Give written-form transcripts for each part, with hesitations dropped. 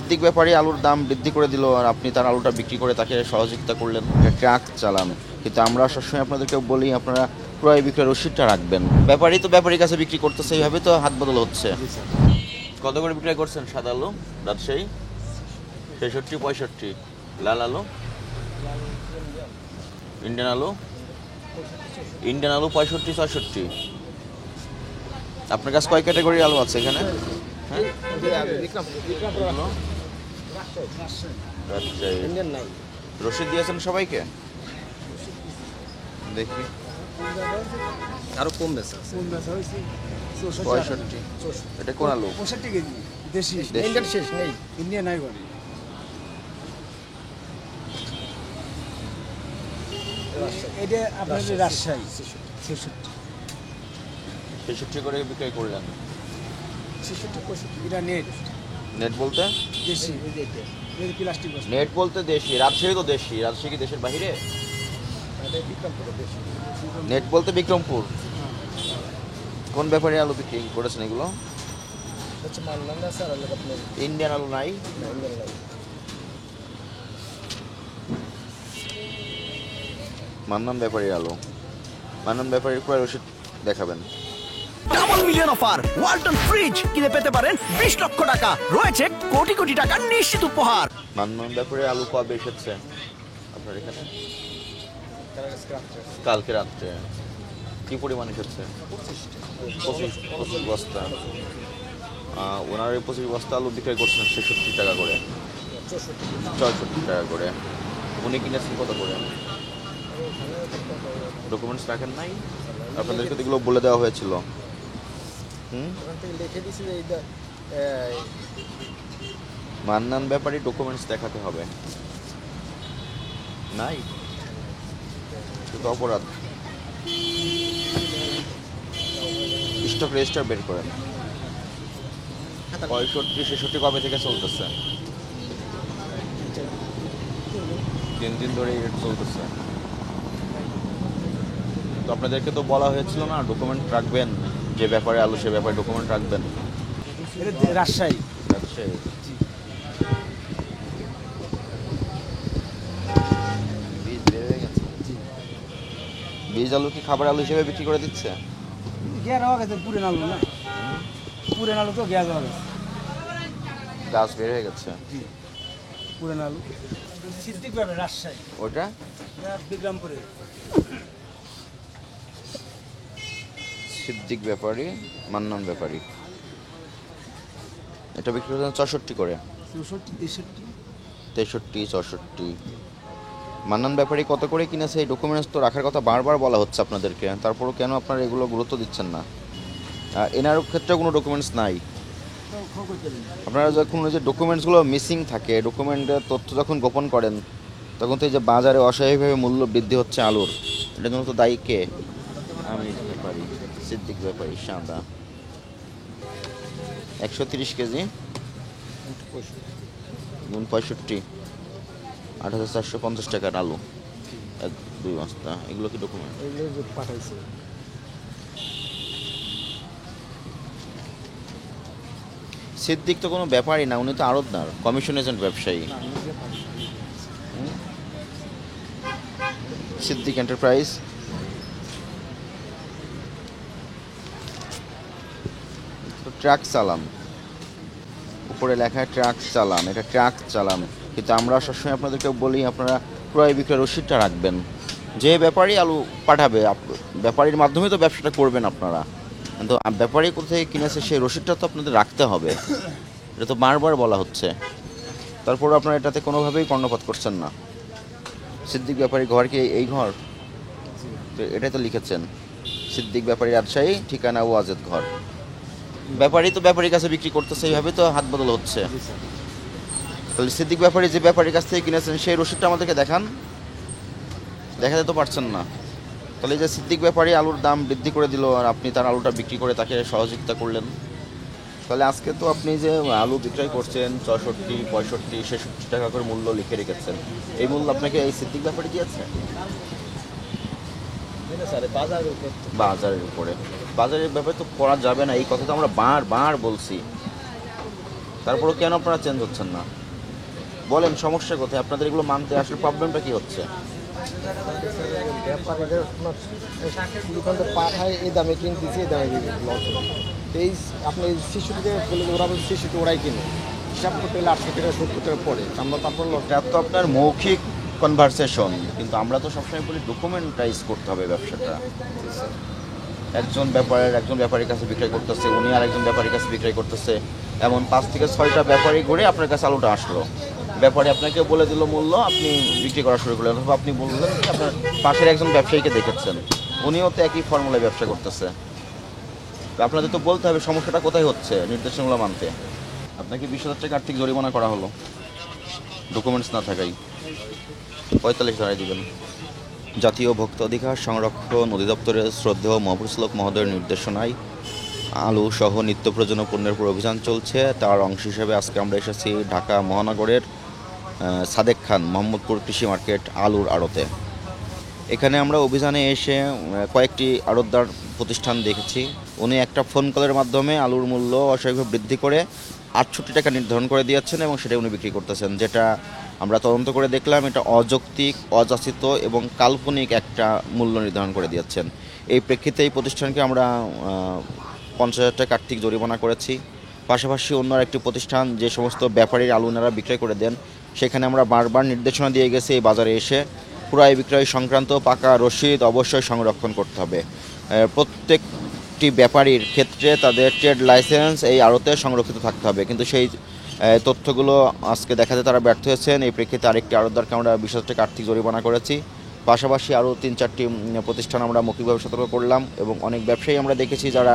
সিদ্দিক ব্যাপারী আলুর দাম বৃদ্ধি করে দিল আর আপনি তার আলুটা বিক্রি করে তাকে সহযোগিতা করলেন। ট্রাক চালান, কিন্তু আমরা সবসময় আপনাদেরকে বলি আপনারা ক্রয় বিক্রয় রসিদটা রাখবেন। ব্যাপারী তো ব্যাপারীর কাছে বিক্রি করতেছে, এইভাবে তো হাত বদল হচ্ছে। কত করে বিক্রয় করছেন সাদা আলু রাজশাহী? 63-65। লাল আলু, ইন্ডিয়ান আলু, ইন্ডিয়ান আলু 65-66। আপনার কাছে কয় ক্যাটাগরির আলু আছে এখানে? হ্যাঁ, রসিদ দিয়েছেন সবাইকে? দেখি আরো কম বেচা 65। এটা কোন আলু? 65 কেজি দেশি। দেশি। ইন্ডিয়ান শেষ নেই, ইন্ডিয়া নাই বলে। এটা আপনার রাজশাহী 66 63 করে বিক্রয় করলেন। 65 এটা নেট নেট বলতে? দেশি। এই প্লাস্টিক বস্তা। নেট বলতে দেশি। রাজশাহী তো দেশি। রাজশাহী কি দেশের বাইরে? এটা বিক্রমপুরে দেশি। নেট বলতে বিক্রমপুর। কোন ব্যাপারে আলু বিক্রি করেছেন এগুলো? হচ্ছে মানলাম না স্যার, আলাদা আপনার ইন্ডিয়ান আলু নাই? ইন্ডিয়ান নাই। মান্নান ব্যাপারীর আলু। মান্নান ব্যাপারীর ক্রয় রসিদ দেখাবেন। Double million offer Walton fridge কিনে পেতে পারেন 20 লক্ষ টাকা, রয়েছে কোটি কোটি টাকার নিশ্চিত উপহার। মান্নান ব্যাপারীর আলু কবে এসেছে আপনার এখানে? কালকে রাত্রে। কি পরিমাণ এসেছে? 25 বস্তা। ওনার এই 25 বস্তা আলু বিক্রয় করছেন 66 টাকা করে, 64 টাকা করে। উনি কিনেছেন কত করে? ডকুমেন্টস রাখেন নাই? আপনাদেরকে তো এগুলো বলে দেওয়া হয়েছিল। ওখান থেকে লিখে দিছি যে এইটা মান্নান ব্যাপারী ডকুমেন্টস দেখাতে হবে। নাই, শুধু অপরাধ। স্টক রেজিস্টার বের করেন। 65-66 কবে থেকে চলতেছে? 3 দিন ধরে এই রেট চলতেছে। তো আপনাদেরকে তো বলা হয়েছিল না ডকুমেন্ট রাখবেন, যে ব্যাপারে আলু সে ব্যাপারে ডকুমেন্ট রাখবেন। এটা রাজশাহী। রাজশাহী। বীজ বের হয়ে গেছে। বীজ আলু কি খাবার আলু হিসেবে বিক্রি করে দিচ্ছে? গ্যাস হওয়া গেছে, পুরেন আলু না, পুরেন আলু তো গ্যাস হওয়া গেছে। গাছ বের হয়ে গেছে। পুরেন আলু সিদ্দিক ব্যাপারী রাজশাহী, ওটা বিক্রমপুরে। সিদ্দিক ব্যাপারী, মান্নান ব্যাপারী। এটা বিক্রি করছেন 64 করে। 64 63, 64। মান্নান ব্যাপারী কত করে কিনেছে এই ডকুমেন্টস তো রাখার কথা বারবার বলা হচ্ছে আপনাদেরকে, তারপরও কেন আপনারা এগুলো গুরুত্ব দিচ্ছেন না? এনার ক্ষেত্রে কোনো ডকুমেন্টস নাই। আপনারা যখন ওই যে ডকুমেন্টসগুলো মিসিং থাকে, ডকুমেন্টের তথ্য যখন গোপন করেন, তখন তো এই যে বাজারে অস্বাভাবিকভাবে মূল্য বৃদ্ধি হচ্ছে আলুর, এটার জন্য তো দায়ী কে? আমি ব্যাপারী, সিদ্দিক ব্যাপারী, সাদা 130 কেজি, 65, 8,450 টাকার আলু, 1-2 বস্তা। এগুলো কি ডকুমেন্ট? এগুলো পাঠাইছে। সিদ্দিক তো কোনো ব্যাপারই না, উনি তো আড়তদার, কমিশন এজেন্ট, ব্যবসায়ী। সিদ্দিক এন্টারপ্রাইজ। ট্রাক চালান, উপরে লেখা ট্রাক চালান, এটা ট্রাক চালান, কিন্তু আমরা সবসময় আপনাদেরকে বলি আপনারা ক্রয় বিক্রয় রসিদটা রাখবেন। যে ব্যাপারী আলু পাঠাবে, ব্যাপারীর মাধ্যমে তো ব্যবসাটা করবেন আপনারা, কিন্তু ব্যাপারী কোথায় কিনেছে সেই রসিদটা তো আপনাদের রাখতে হবে। এটা তো বারবার বলা হচ্ছে, তারপর আপনারা এটাতে কোনোভাবেই কর্ণপাত করছেন না। সিদ্দিক ব্যাপারী ঘর কি এই ঘর? তো এটাই তো লিখেছেন, সিদ্দিক ব্যাপারী রাজশাহী, ঠিকানা ওয়াজেদ ঘর। ব্যাপারী তো ব্যাপারীর কাছে বিক্রি করতেছে, এইভাবে তো হাত বদল হচ্ছে। তাহলে সিদ্দিক ব্যাপারী যে ব্যাপারীর কাছ থেকে কিনেছেন সেই রসিদটা আমাদেরকে দেখান। দেখাতে তো পারছেন না। তাহলে এই যে সিদ্দিক ব্যাপারী আলুর দাম বৃদ্ধি করে দিল আর আপনি তার আলুটা বিক্রি করে তাকে সহযোগিতা করলেন, তাহলে আজকে তো আপনি যে আলু বিক্রয় করছেন 64, 65, 66 টাকা করে মূল্য লিখে রেখেছেন, এই মূল্য আপনাকে এই সিদ্দিক ব্যাপারী দিয়েছে? বাজারের উপরে। বাজারের ব্যাপারে তো করা যাবে না, এই কথা তো আমরা বারবার বলছি। তারপরেও কেন আপনারা চেঞ্জ হচ্ছেন না? বলেন সমস্যা কোথায়? আপনাদের এগুলো মানতে আসলে প্রবলেমটা কি হচ্ছে? ব্যাপারীদের পাঠায় এই দামে কিনতেছি, এই দামে লস এই আপনি ৬৬ টাকা বলে ওরা বলছে ৬৬ ওরাই কিনে হিসাব করতে গেলে ৮০ টাকা ৭০ টাকা পড়ে আমরা তারপর লস। এটা তো আপনার মৌখিক কনভারসেশন, কিন্তু আমরা তো সবসময় বলি ডকুমেন্টাইজ করতে হবে ব্যবসাটা। একজন ব্যাপারীর কাছে বিক্রয় করতেছে, উনি আর একজন ব্যাপারীর কাছে বিক্রয় করতেছে, এমন ৫ থেকে ৬টা ব্যাপারী ঘুরে আপনার কাছে আলুটা আসলো। ব্যাপারী আপনাকে বলে দিল মূল্য, আপনি বিক্রি করা শুরু করলেন, অথবা আপনি বললেন যে আপনার পাশের একজন ব্যবসায়ীকে দেখেছেন, উনিও তো একই ফর্মুলায় ব্যবসা করতেছে। তো আপনাদের তো বলতে হবে সমস্যাটা কোথায় হচ্ছে, নির্দেশনাগুলো মানতে। আপনাকে ২০,০০০ টাকা আর্থিক জরিমানা করা হলো ডকুমেন্টস না থাকাই, ৪৫ ধরাই দিবেন। জাতীয় ভোক্তা অধিকার সংরক্ষণ অধিদপ্তরের শ্রদ্ধেয় মহবুব শ্লোক মহোদয়ের নির্দেশনায় আলু সহ নিত্য প্রয়োজনীয় পণ্যের উপর অভিযান চলছে। তার অংশ হিসেবে আজকে আমরা এসেছি ঢাকা মহানগরের সাদেক খান মোহাম্মদপুর কৃষি মার্কেট আলুর আড়তে। এখানে আমরা অভিযানে এসে কয়েকটি আড়তদার প্রতিষ্ঠান দেখেছি। উনি একটা ফোন কলের মাধ্যমে আলুর মূল্য অস্বাভাবিকভাবে বৃদ্ধি করে ৬৮ টাকা নির্ধারণ করে দিয়েছেন এবং সেটা উনি বিক্রি করতেছেন, যেটা আমরা তদন্ত করে দেখলাম এটা অযৌক্তিক, অযাচিত এবং কাল্পনিক একটা মূল্য নির্ধারণ করে দিয়েছেন। এই প্রেক্ষিতে এই প্রতিষ্ঠানকে আমরা ৫০,০০০ টাকা আর্থিক জরিমানা করেছি। পাশাপাশি অন্য একটি প্রতিষ্ঠান যে সমস্ত ব্যাপারীর আলু ওনারা বিক্রয় করে দেন, সেখানে আমরা বারবার নির্দেশনা দিয়ে গেছি এই বাজারে এসে ক্রয় বিক্রয় সংক্রান্ত পাকা রসিদ অবশ্যই সংরক্ষণ করতে হবে। প্রত্যেকটি ব্যাপারীর ক্ষেত্রে তাদের ট্রেড লাইসেন্স এই আড়তে সংরক্ষিত থাকতে হবে, কিন্তু সেই তথ্যগুলো আজকে দেখাতে তারা ব্যর্থ হয়েছেন। এই প্রেক্ষিতে আরেকটি আড়তদারকে আমরা ২০,০০০ টাকা আর্থিক জরিমানা করেছি। পাশাপাশি আরও ৩-৪টি প্রতিষ্ঠান আমরা মৌখিকভাবে সতর্ক করলাম এবং অনেক ব্যবসায়ী আমরা দেখেছি যারা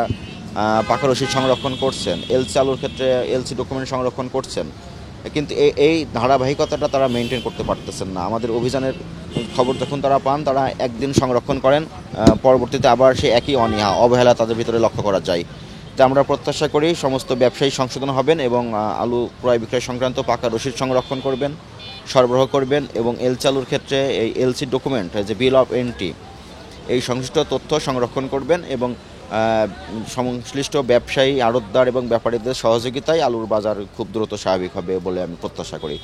পাকা রসিদ সংরক্ষণ করছেন, এলসি আলুর ক্ষেত্রে এলসি ডকুমেন্ট সংরক্ষণ করছেন, কিন্তু এই ধারাবাহিকতাটা তারা মেনটেন করতে পারতেছেন না। আমাদের অভিযানের খবর যখন তারা পান, তারা একদিন সংরক্ষণ করেন, পরবর্তীতে আবার সেই একই অনীহা অবহেলা তাদের ভিতরে লক্ষ্য করা যায়। তা আমরা প্রত্যাশা করি সমস্ত ব্যবসায়ী সংশোধন হবেন এবং আলু ক্রয় বিক্রয় সংক্রান্ত পাকা রসিদ সংরক্ষণ করবেন, সরবরাহ করবেন এবং এলসি আলুর ক্ষেত্রে এই এলসি ডকুমেন্ট যে বিল অফ এন্ট্রি, এই সংশ্লিষ্ট তথ্য সংরক্ষণ করবেন এবং সংশ্লিষ্ট ব্যবসায়ী, আড়তদার এবং ব্যাপারীদের সহযোগিতায় আলুর বাজার খুব দ্রুত স্বাভাবিক হবে বলে আমি প্রত্যাশা করি।